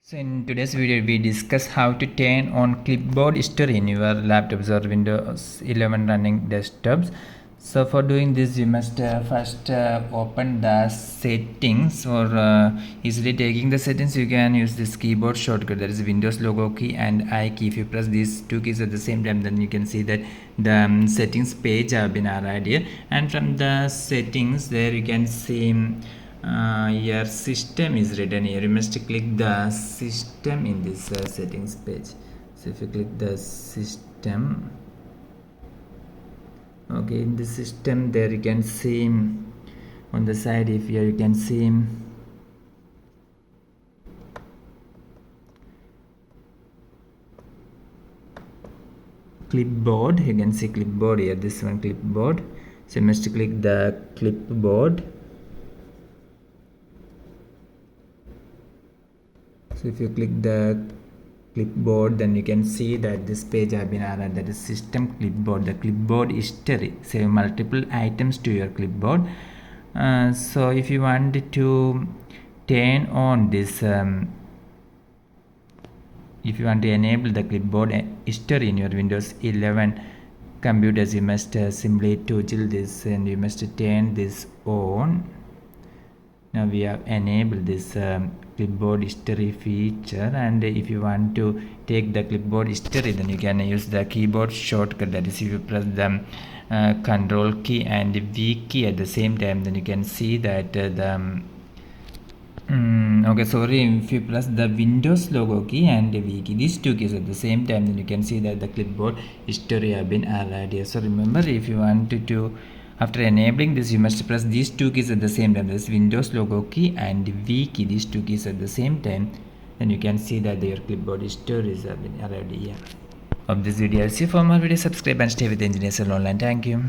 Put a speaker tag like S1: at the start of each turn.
S1: So in today's video we discuss how to turn on clipboard history in your laptops or Windows 11 running desktops. So for doing this you must first open the settings, or easily taking the settings you can use this keyboard shortcut, that is Windows logo key and I key. If you press these two keys at the same time, then you can see that the settings page have been arrived here, and from the settings there you can see your system is written here. You must click the system in this settings page. So if you click the system, okay, in the system there you can see on the side, if here you can see clipboard. You can see clipboard here, this one clipboard. So you must click the clipboard. So if you click the clipboard, then you can see that this page have been added, that is system clipboard, the clipboard history. Save multiple items to your clipboard. So if you want to turn on this, if you want to enable the clipboard history in your Windows 11 computers, you must simply toggle this and you must turn this on. Now we have enabled this clipboard history feature, and if you want to take the clipboard history, then you can use the keyboard shortcut, that is if you press the control key and V key at the same time, then you can see that okay, sorry, if you press the Windows logo key and V key, these two keys at the same time, then you can see that the clipboard history have been added here. So remember, if you want to after enabling this, you must press these two keys at the same time, this Windows logo key and V key, these two keys at the same time, then you can see that your clipboard stories have been arrived here. Of this video, see for more videos, subscribe and stay with Engineers Online. Thank you.